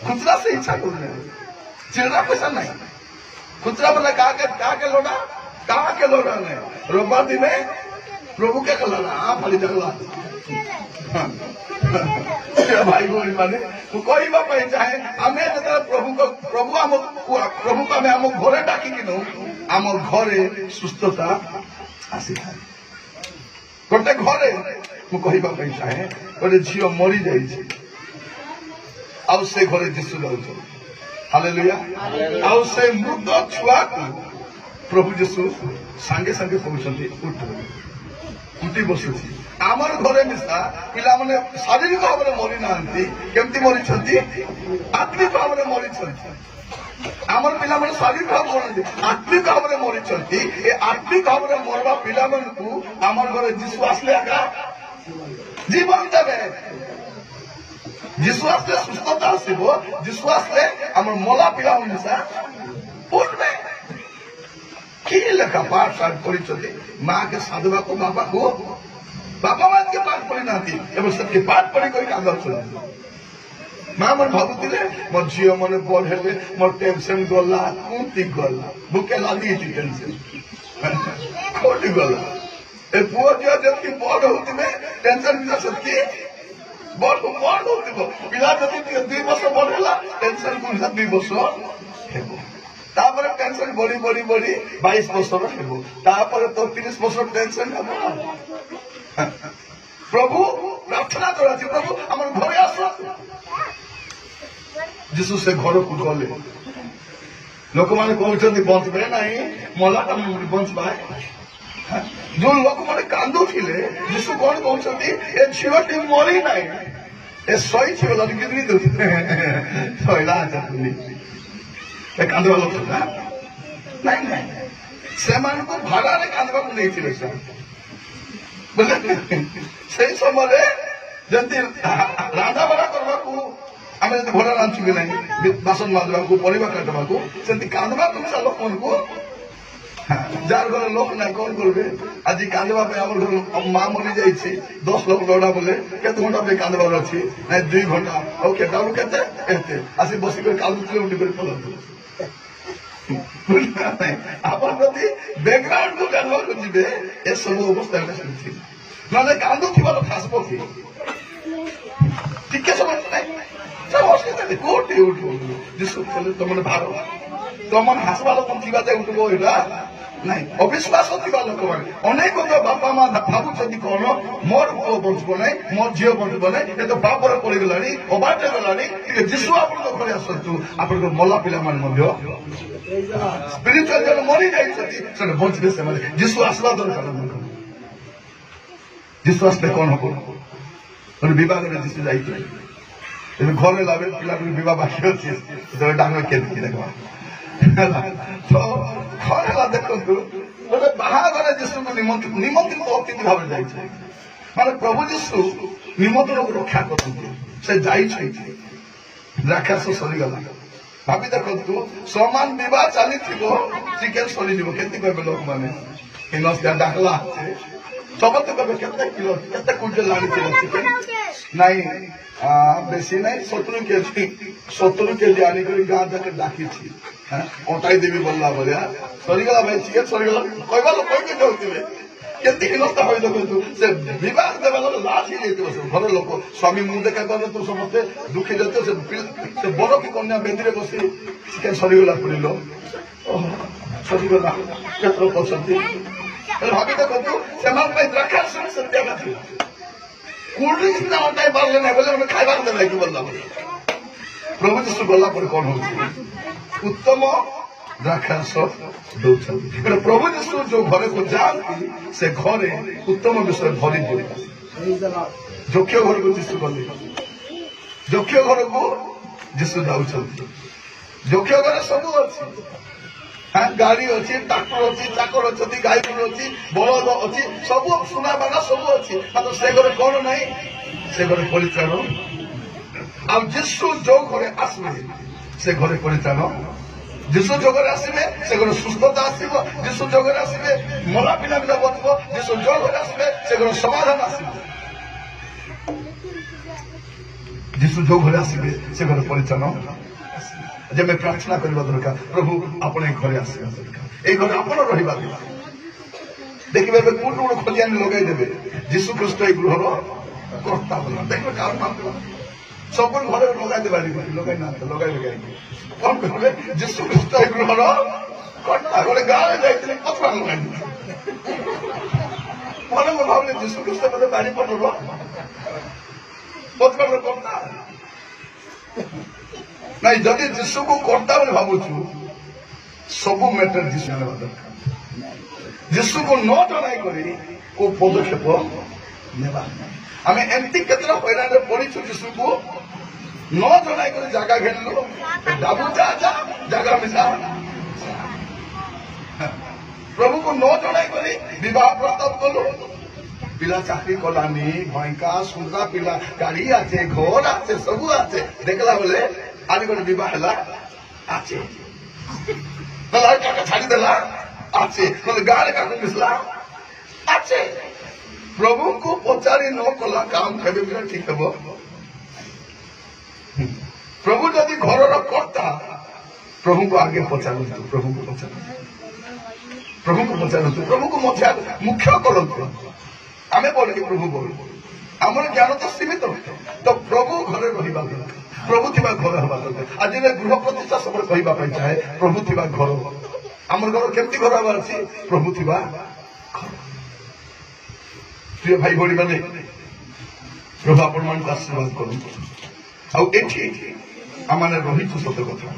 খুচরা से ইচ্ছা করবে চিল্লা পয়সা নাই। খুচরা বলে কাকে লোড়া নেই রোববার দিনে প্রভুকে খেলা ফালি দেখলা ভাই ভଉଣୀ ମାନେ ମୁଁ କହିବା ପାଇଁ ଚାହେଁ ଆମେ ଯେତେବେଳେ ପ୍ରଭୁକୁ ଆମେ ଆମ ଘରେ ଡାକିକି ନଉ ଆମ ଘରେ ସୁସ୍ଥତା ଆସିଥାଏ। ଗୋଟେ ଘରେ ମୁଁ କହିବା ପାଇଁ ଚାହେଁ ଗୋଟେ ଝିଅ ମରି ଯାଇଛି ଆଉ ସେ ଘରେ ଯୀଶୁ ରହୁଛନ୍ତି। ହାଲେଲୁୟା। ଆଉ ସେ ମୃତ ଛୁଆକୁ ପ୍ରଭୁ ଯୀଶୁ ସାଙ୍ଗେ ସାଙ୍ଗେ କହୁଛନ୍ତି ଉଠି ବସୁଛି। ଆମର ଘରେ ମିଶା ପିଲାମାନେ ଶାରୀରିକ ଭାବରେ ମରି ନାହାନ୍ତି, କେମିତି ମରିଛନ୍ତି? ଆତ୍ମିକ ଭାବରେ ମରିଛନ୍ତି। ଆମର ପିଲାମାନେ ଶାରୀରିକ ଭାବରେ ଆତ୍ମିକ ଭାବରେ ମରିଛନ୍ତି। ଏ ଆତ୍ମିକ ଭାବରେ ମରିବା ପିଲାମାନଙ୍କୁ ଆମର ଘରେ ଯୀଶୁ ଆସିଲେ ଆକା ଜୀବନ ଦେବେ। ଯୀଶୁ ଆସିଲେ ସୁସ୍ଥତା ଆସିବ, ଯୀଶୁ ଆସିଲେ ଆମର ମଲା ପିଲାମାନେ ମିଶା ଉଠବେ। କି ଲେଖା ପାଠ ସାଠ ପଢିଛନ୍ତି ମାকে ସାଧୁବାକୁ ବାପା ମାକେ ପାଠ ପଢି ନାହାନ୍ତି ଏବଂ ସେତିକି ପାଠ ପଢି କରି କାନ୍ଦୁଛନ୍ତି। ମା ମାନେ ଭାବୁଥିଲେ ମୋ ଝିଅ ମାନେ ବଡ ହେଲେ ମୋର ଟେନସନ ଗଲା, କୋଉଠି ଗଲା? ବୁକେ ଲାଗିଛି ଟେନସନ କୋଉଠି ଗଲା? ଏ ପୁଅ ଝିଅ ଯେତିକି ବଡ ହଉଥିବେ ଟେନସନ ବି ସେତିକି ବଡ ହଉଥିବ। ପିଲା ଯଦି 2 ବର୍ଷ ବଡ ହେଲା ଟେନସନ 2 ବର୍ଷ ହେବ, ତାପରେ ଟେନସନ ବଢି 22 ବର୍ଷର ହେବ, ତାପରେ ତ 30 ବର୍ଷ ଟେନସନ ହେବ। ପ୍ରଭୁ ପ୍ରାର୍ଥନା କରାଛି ପ୍ରଭୁ ଆମର ଘରେ ଆସ। ଯୀଶୁ ସେ ଘରକୁ ଗଲେ। ଲୋକମାନେ କହୁଛନ୍ତି ବଞ୍ଚବେ ନାହିଁ, ମଲାଟା ବଞ୍ଚବା। ଯୋଉ ଲୋକମାନେ କାନ୍ଦୁଥିଲେ ଯୀଶୁ କଣ କହୁଛନ୍ତି? ଏ ଝିଅଟି ମରି ନାହିଁ, ଏ ଶୋଇଛି ଗଲା ଗିରି ଦଉଛି ଶୋଇଲା ଏ କାନ୍ଦବା ଲୋକ ନାଇଁ ନାଇଁ ସେମାନଙ୍କୁ ଭାଡ଼ାରେ କାନ୍ଦବାକୁ ନେଇଥିଲେ ସେ। ସେଇ ସମୟରେ ଯେମିତି ରାନ୍ଧା ବାଢା କରିବାକୁ ଆମେ ଯଦି ଭଡ଼ା ରାନ୍ଧୁଛୁ କି ନାହିଁ, ବାସନ ମାଜିବାକୁ, ପରିବା କାଟବାକୁ, ସେମିତି କାନ୍ଦବାକୁ ମିଶା ଲୋକମାନଙ୍କୁ ଯାହାର ଘରେ ଲୋକ ନାହିଁ କଣ କରିବେ? ଆଜି କାନ୍ଦିବା ପାଇଁ ଆମର ଘର ମା ମରି ଯାଇଛି, 10 ଲୋକ ଦୌଡ଼ା ବୋଲେ କେତେ ଘଣ୍ଟା ପାଇଁ କାନ୍ଦିବାର ଅଛି? ନାଇଁ 2 ଘଣ୍ଟା। ଆଉ କେତେବେଳୁ କେତେ ଏତେ ଆସି ବସିକରି କାନ୍ଦୁଥିଲେ ଉଠି କରି ପଳାନ୍ତୁ। ଆପଣ ଯଦି ବ୍ୟାକଗ୍ରାଉଣ୍ଡକୁ ଜାଣିବାକୁ ଯିବେ ଏସବୁ ଅବସ୍ଥା ସେମିତି ନହେଲେ କାନ୍ଦୁଥିବାର ଫାସବ କି ଟିକେ ସମୟ ନାହିଁ କୋଉଠି ଉଠୁ ଯୀଶୁ କହିଲେ ତମର ଭାର ତମର ହାସବା ଲୋକ ଥିବା ଯେ ଉଠିବ ଏଇଟା ନାଇଁ ଅବିଶ୍ୱାସ ଥିବା ଲୋକମାନେ ଅନେକ ବାପା ମା ଭାବୁଛନ୍ତି କଣ ମୋର ପୁଅ ବଞ୍ଚିବ ନାହିଁ ମୋ ଝିଅ ବଞ୍ଚିବ ନାହିଁ ଏ ତ ପାପରେ ପଡିଗଲାଣି ଅବାଟ ଗଲାଣି ଟିକେ ଯୀଶୁ ଆପଣଙ୍କ ଘରେ ଆସନ୍ତୁ ଆପଣଙ୍କ ମଲା ପିଲାମାନେ ମଧ୍ୟ ସ୍ପିରିଚୁଆଲ ଜଣେ ମରି ଯାଇଛନ୍ତି ସେମାନେ ବଞ୍ଚିବେ ସେମାନେ ଯୀଶୁ ଆସିବା ଦରକାର ଯୀଶୁ ଆସିଲେ କଣ ହବ ଗୋଟେ ବିବାହରେ ଯୀଶୁ ଯାଇଥିଲେ ଏବେ ଘରେ ଲାଗେ ପିଲାକୁ ବିବାହ ବାକି ଅଛି ସେତେବେଳେ ଡାଙ୍ଗ କେମିତି ଦେଖ ତ ଘରେ ହେଲା ଦେଖନ୍ତୁ ଗୋଟେ ବାହାଘର ଯୀଶୁକୁ ନିମନ୍ତ୍ରିତ ଅତିଥି ଭାବରେ ଯାଇଛି ମାନେ ପ୍ରଭୁ ଯୀଶୁ ନିମନ୍ତ୍ରଣକୁ ରକ୍ଷା କରନ୍ତି ସେ ଯାଇଛନ୍ତି ରାକ୍ଷସ ସରିଗଲା ଭାବି ଦେଖନ୍ତୁ ସମାନ ବିବାହ ଚାଲିଥିବ ଚିକେନ ସରିଯିବ କେତେ କହିବେ ଲୋକମାନେ ଡାକଲା ସମସ୍ତେ କହିବେ କେତେ କିଲୋ କେତେ କୁଇଣ୍ଟାଲ ଆଣିଥିଲେ ଚିକେନ ନାଇଁ ବେଶୀ ନାଇଁ 70 କେଜି ଆଣିକରି ଗାଁ ଯାକେ ଡାକିଛି ଅଟାଇ ଦେବି ବୋଲିଲା ଭଳିଆ ସରିଗଲା ଭାଇ ଚିକେନ ସରିଗଲା କହିବା ଲୋକ କହିକି ଯାଉଥିବେ କେତେ ହିନସ୍ତା ହୋଇ ଦେଖନ୍ତୁ ସେ ବିବାହ ଦେବା ଲାଜ ହେଇଯାଇଥିବ ସେ ଘର ଲୋକ ସ୍ୱାମୀ ମୁହଁ ଦେଖା ପାରୁନଥିବ ସମସ୍ତେ ଦୁଃଖୀ ଯାଉଥିବ ସେ ବଡ କି କନ୍ୟା ବେଦିରେ ବସି ଚିକେନ ସରିଗଲା ପଡ଼ିଲ ସରିଗଲା କେତେ ଲୋକ ଅଛନ୍ତି ଭାବି ଦେଖନ୍ତୁ ସେମାନଙ୍କ ପାଇଁ ଦ୍ରାକ୍ଷାରସ ସେମିତି ଆକା ଥିଲା କୋଲ୍ଡ ଡ୍ରିଙ୍କ୍ସ ନା ଅଟାଇ ପାରିଲେ ନାହିଁ ବୋଲେ ଆମେ ଖାଇବାକୁ ଦେଲେ କି ବୋଲିଲା ପ୍ରଭୁ ଯୀଶୁ ଗଲା ପରେ କଣ ହଉଛି ଉତ୍ତମ ଦ୍ରାକ୍ଷାରସ ଦଉଛନ୍ତି ପ୍ରଭୁ ଯୀଶୁ ଯୋଉ ଘରକୁ ଯାଆନ୍ତି ସେ ଘରେ ଉତ୍ତମ ବିଷୟ ଭରି ଦିଅନ୍ତି ଯକ୍ଷ ଘରକୁ ଯୀଶୁ ଗଲେ ଯକ୍ଷ ଘରକୁ ଯୀଶୁ ଯାଉଛନ୍ତି ଯକ୍ଷ ଘରେ ସବୁ ଅଛି ଗାଡି ଅଛି ଟ୍ରାକ୍ଟର ଅଛି ଚାକର ଅଛନ୍ତି ଗାଈ ଗୋରୁ ଅଛି ବଳଦ ଅଛି ସବୁ ସୁନାବାନା ସବୁ ଅଛି ମାତ୍ର ସେ ଘରେ କଣ ନାହିଁ ସେ ଘରେ ପରିତ୍ରାଣ ଆଉ ଯୀଶୁ ଯୋଉ ଘରେ ଆସିବେ ସେ ଘରେ ପରିତ୍ରାଣ ଯୀଶୁ ଯୋଗରେ ଆସିବେ ସେ ଘରେ ସୁସ୍ଥତା ଆସିବ ଯୀଶୁ ଯୋଗରେ ଆସିବେ ମଲା ପିଲା ପିଲା ବଞ୍ଚିବ ଯୀଶୁ ଯୋଗରେ ଆସିବେ ସେ ଘରେ ସମାଧାନ ଆସିବ ଯୀଶୁ ଯୋଉ ଘରେ ଆସିବେ ସେ ଘରେ ପରିତ୍ରାଣ ଯେବେ ପ୍ରାର୍ଥନା କରିବା ଦରକାର ପ୍ରଭୁ ଆପଣ ଏ ଘରେ ଆସିବା ଦରକାର ଏଇ ଘରେ ଆପଣ ରହିବା ଦରକାର ଦେଖିବେ ଏବେ କୋଉଠି ଗୋଟେ ଖୋଜି ଆଣି ଲଗାଇଦେବେ ଯୀଶୁ ଖ୍ରୀଷ୍ଟ ଏଇ ଗୃହର କର୍ତ୍ତା ବୋଲି ଦେଖିବେ କାରଣ ସବୁ ଘରେ ଲଗାଇଦେବା ଲଗାଇ ନାହାନ୍ତି ଲଗାଇବେ କାହିଁକି କଣ କହିବେ ଯୀଶୁ ଖ୍ରୀଷ୍ଟ ଏଇ ଗୃହର କର୍ତ୍ତା ଗୋଟେ ଗାଁରେ ଯାଇଥିଲେ କଥା ଲଗାଇଦେବେ ମନେ ମୁଁ ଭାବିଲି ଯୀଶୁ ଖ୍ରୀଷ୍ଟ ବୋଧେ ବାରିପଟର ପଥର କର୍ତ୍ତା ନାଇଁ ଯଦି ଯୀଶୁକୁ କର୍ତ୍ତା ବୋଲି ଭାବୁଛୁ ସବୁ ମ୍ୟାଟର ଯୀଶୁ ଜାଣିବା ଦରକାର ଯୀଶୁକୁ ନ ଜଣାଇ କରି କୋଉ ପଦକ୍ଷେପ ନେବା ଆମେ ଏମିତି କେତେଟା ହଇରାଣରେ ପଡିଛୁ ଯୀଶୁକୁ ନ ଜଣାଇ କରି ଜାଗା ଘେରିଲୁ ଡାବୁ ଜାଗା ମିଶା ପ୍ରଭୁକୁ ନ ଜଣାଇ କରି ବିବାହ ପ୍ରସ୍ତାବ କଲୁ ପିଲା ଚାকরি কলানি ভয়ঙ্কা সুন্দরা পিলা গাড়ি আছে ঘর আছে সবু আছে দেখলা বলে আজ গোটে বিবাহ হেলা আছে কাকা ছাড়িদেলা আছে গাঁরে কাকু মিশলা আছে প্রভুকে পচারি ন কলা কাম কেবে বিনা ঠিক হব প্রভু যদি ঘরর কর্তা প্রভুকে আগে পচারন্তু প্রভুকে পচারন্তু প্রভুকে মুখ্য করন্তু ଆମେ ବୋଲେ କି ପ୍ରଭୁ ବୋଲ ଆମର ଜ୍ଞାନ ତ ସୀମିତ ତ ପ୍ରଭୁ ଘରେ ରହିବା ଦରକାର ପ୍ରଭୁ ଥିବା ଘର ହେବା ଦରକାର ଆଜି ଗୃହ ପ୍ରତିଷ୍ଠା ସବୁବେଳେ କହିବା ପାଇଁ ଚାହେଁ ପ୍ରଭୁ ଥିବା ଘର ଆମର ଘର କେମିତି ଘର ହେବାର ଅଛି ପ୍ରଭୁ ଥିବା ଘର ପ୍ରିୟ ଭାଇ ଭଉଣୀ ମାନେ ପ୍ରଭୁ ଆପଣମାନଙ୍କୁ ଆଶୀର୍ବାଦ କରନ୍ତୁ ଆଉ ଏଠି ଆମେ ରହିଛୁ ସତ କଥା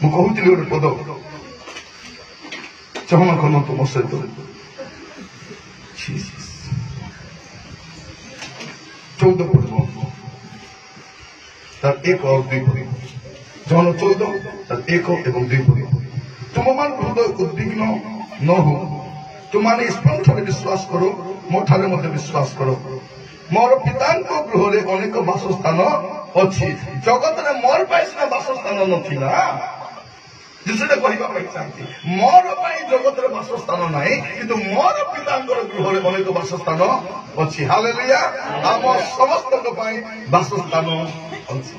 ମୁଁ କହୁଥିଲି ଗୋଟେ ପଦ ଚହନ କରନ୍ତୁ ମୋ ସହିତ 14 ପର୍ବ ତାର 1 ଆଉ 2 ପଦ ଜହନ 14 ତାର 1 ଏବଂ 2 ପଦ ତୁମମାନ ହୃଦୟ ଉଦ୍ବିଗ୍ନ ନ ହଉ ତୁମମାନେ ଈଶ୍ୱରଠାରେ ବିଶ୍ୱାସ କର ମୋ ଠାରେ ମଧ୍ୟ ବିଶ୍ୱାସ କର ମୋର ପିତାଙ୍କ ଗୃହରେ ଅନେକ ବାସସ୍ଥାନ ଅଛି ଜଗତରେ ମୋର ପାଇଁ ସିନା ବାସସ୍ଥାନ ନଥିଲା ଯୀଶୁରେ କହିବା ପାଇଁ ଚାହାନ୍ତି ମୋର ପାଇଁ ଜଗତରେ ବାସସ୍ଥାନ ନାହିଁ କିନ୍ତୁ ମୋର ପିତାଙ୍କର ଗୃହରେ ଅନେକ ବାସସ୍ଥାନ ଅଛି ହାଲେଲୁୟା ଆମ ସମସ୍ତଙ୍କ ପାଇଁ ବାସସ୍ଥାନ ଅଛି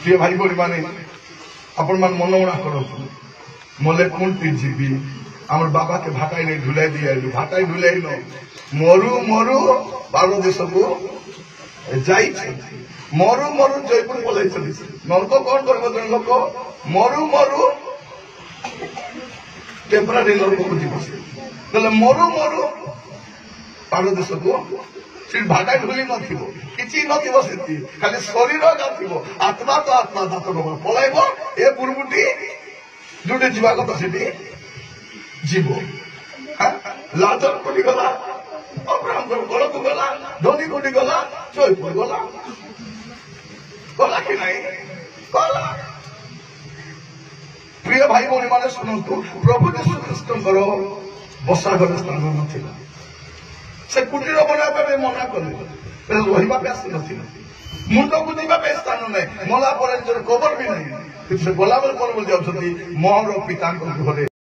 ପ୍ରିୟ ଭାଇ ଭଉଣୀ ମାନେ आपण मान मनोना करो मले कोणती जीवी आम बाबा के भाटाई नहीं ढुलाई दिया भाटाई ढुलाई न मरु मरु बार देश को जाई मरु मरु जयपुर पलाई नर्क कौन कर लोक मरु मरु टेम्परारी नर्क को जीव मरु मरु बार देश को भाटाई ढुली नथि खाली शरीर गाथो आत्मा तो आत्मा दात पलाइब ए बुर्बुटी जोटे जीवा कथा से जीव लाजर कोटी गला अब्राहम गल को गला धनी कोटी गला जयपुर गला गला कि नहीं गला प्रिय भाई भौणी मैंने शुणु प्रभु यीशु ख्रीष्ट बसा घर स्थान नाला से कुटीर बनावा मना कले रहा आस मुंड को जावाई स्थान ना मला पर कबर भी नहीं गला बेल कौन बोल जाऊँ मोर पिता घरे।